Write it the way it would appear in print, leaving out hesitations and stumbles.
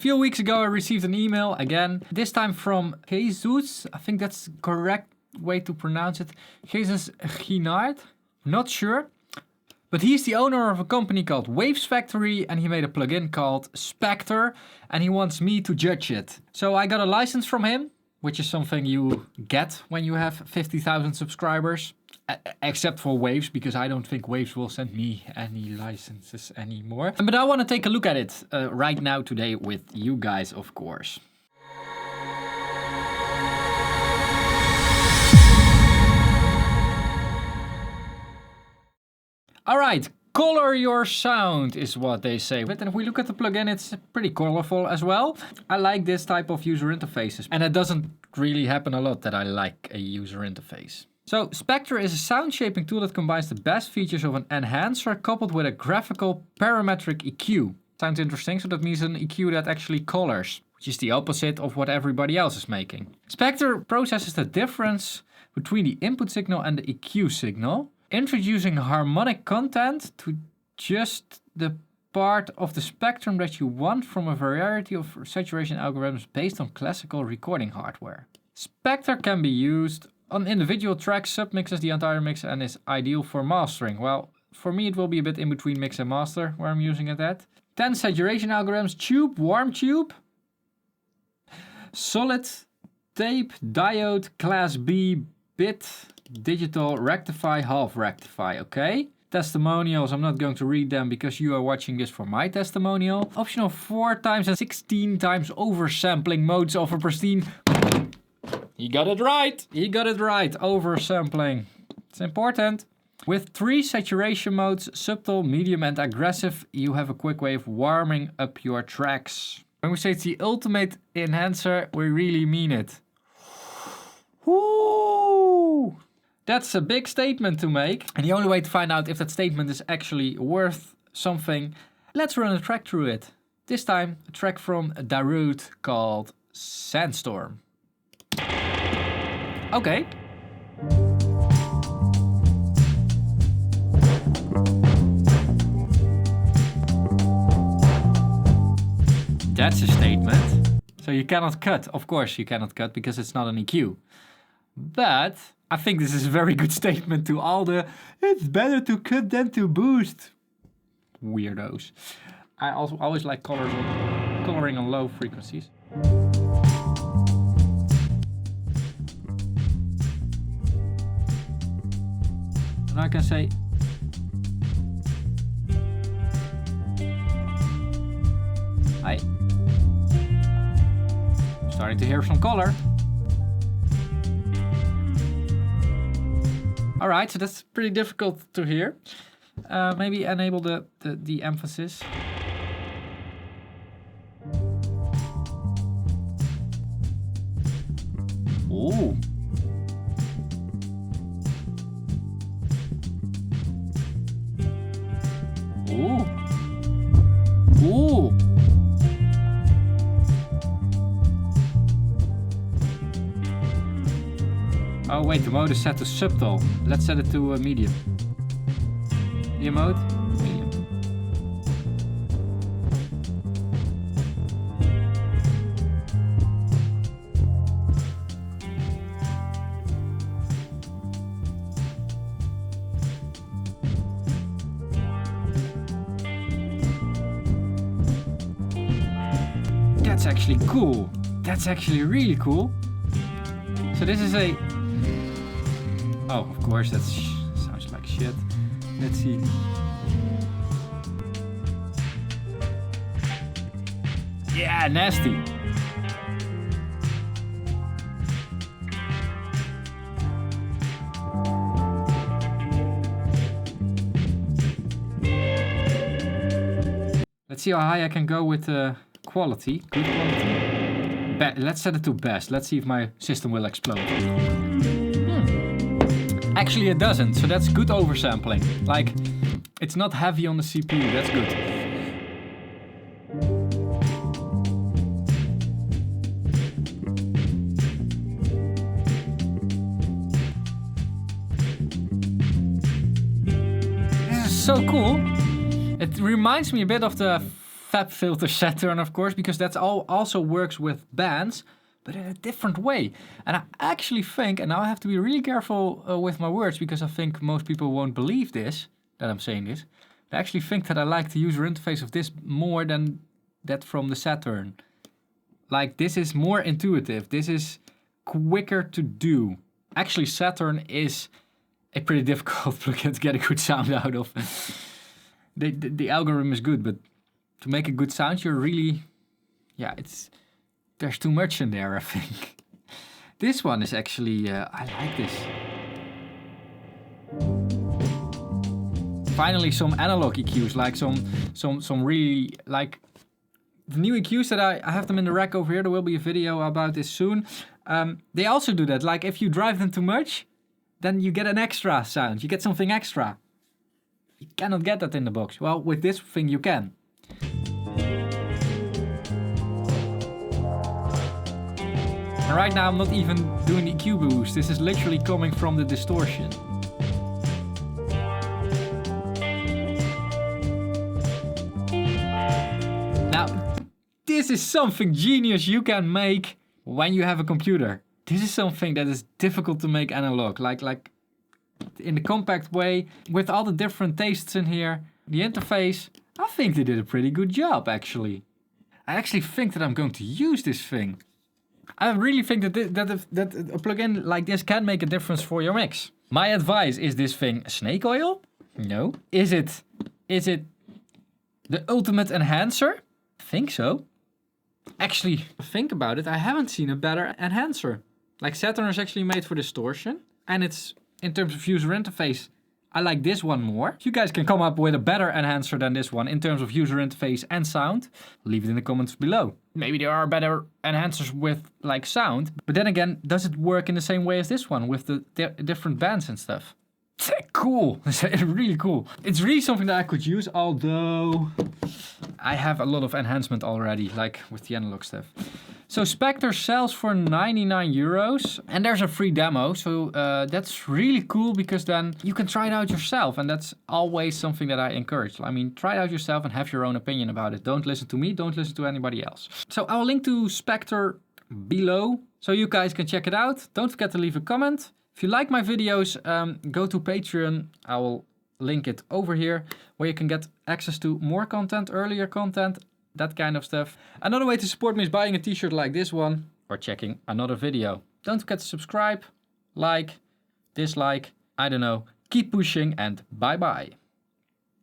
few weeks ago I received an email again, this time from Jesus, I think that's the correct way to pronounce it, Jesus Ginard, not sure. But he's the owner of a company called Waves Factory and he made a plugin called Spectre and he wants me to judge it. So I got a license from him, which is something you get when you have 50,000 subscribers. Except for Waves, because I don't think Waves will send me any licenses anymore. But I want to take a look at it right now today with you guys, of course. Alright, color your sound is what they say. But if we look at the plugin, it's pretty colorful as well. I like this type of user interfaces. And it doesn't really happen a lot that I like a user interface. So Spectre is a sound shaping tool that combines the best features of an enhancer coupled with a graphical parametric EQ. Sounds interesting, so that means an EQ that actually colors, which is the opposite of what everybody else is making. Spectre processes the difference between the input signal and the EQ signal, introducing harmonic content to just the part of the spectrum that you want from a variety of saturation algorithms based on classical recording hardware. Spectre can be used on individual tracks, submixes the entire mix and is ideal for mastering. Well, for me it will be a bit in between mix and master where I'm using it at. 10 saturation algorithms, tube, warm tube, solid, tape, diode, class B, bit, digital, rectify, half rectify, okay? Testimonials, I'm not going to read them because you are watching this for my testimonial. Optional 4 times and 16 times oversampling modes of a pristine. He got it right! He got it right, oversampling. It's important. With 3 saturation modes, subtle, medium and aggressive, you have a quick way of warming up your tracks. When we say it's the ultimate enhancer, we really mean it. Woo! That's a big statement to make. And the only way to find out if that statement is actually worth something, let's run a track through it. This time, a track from Darude called Sandstorm. Okay. That's a statement. So you cannot cut. Of course you cannot cut because it's not an EQ. But I think this is a very good statement to all the it's better to cut than to boost weirdos. I also always like coloring on low frequencies. And I can say hi. Starting to hear some color. Alright, so that's pretty difficult to hear. Maybe enable the emphasis. Ooh. Ooh. Ooh. Oh wait, the mode is set to subtle. Let's set it to medium. Medium mode? Medium. That's actually cool. That's actually really cool. So this is a... Oh, of course, that sounds like shit. Let's see. Yeah, nasty. Let's see how high I can go with quality. Good quality. Let's set it to best. Let's see if my system will explode. Actually it doesn't, so that's good oversampling. Like, it's not heavy on the CPU, that's good. This is so cool. It reminds me a bit of the FabFilter Saturn, of course, because that's also works with bands, but in a different way. And I actually think, and now I have to be really careful with my words, because I think most people won't believe this, that I'm saying this. I actually think that I like the user interface of this more than that from the Saturn. Like, this is more intuitive. This is quicker to do. Actually, Saturn is a pretty difficult plugin to get a good sound out of. The algorithm is good, but to make a good sound, you're really... Yeah, there's too much in there, I think. This one is actually... I like this. Finally, some analog EQs, like some really... like the new EQs that I have them in the rack over here. There will be a video about this soon. They also do that. Like, if you drive them too much, then you get an extra sound. You get something extra. You cannot get that in the box. Well, with this thing you can. And right now I'm not even doing the EQ boost. This is literally coming from the distortion. Now, this is something genius you can make when you have a computer. This is something that is difficult to make analog. Like in the compact way, with all the different tastes in here. The interface, I think they did a pretty good job, actually. I actually think that I'm going to use this thing. I really think that a plugin like this can make a difference for your mix. My advice, is this thing snake oil? No. Is it the ultimate enhancer? I think so. Actually, think about it, I haven't seen a better enhancer. Like, Saturn is actually made for distortion, and it's, in terms of user interface, I like this one more. You guys can come up with a better enhancer than this one in terms of user interface and sound. Leave it in the comments below. Maybe there are better enhancers with, like, sound, but then again, does it work in the same way as this one with the different bands and stuff? Cool. It's really cool. It's really something that I could use, although I have a lot of enhancement already, like with the analog stuff. So Spectre sells for 99 euros, and there's a free demo. So that's really cool, because then you can try it out yourself, and that's always something that I encourage. I mean, try it out yourself and have your own opinion about it. Don't listen to me, don't listen to anybody else. So I'll link to Spectre below, so you guys can check it out. Don't forget to leave a comment. If you like my videos, go to Patreon. I will link it over here, where you can get access to more content, earlier content, that kind of stuff. Another way to support me is buying a t-shirt like this one, or checking another video. Don't forget to subscribe, like, dislike, I don't know. Keep pushing, and bye bye.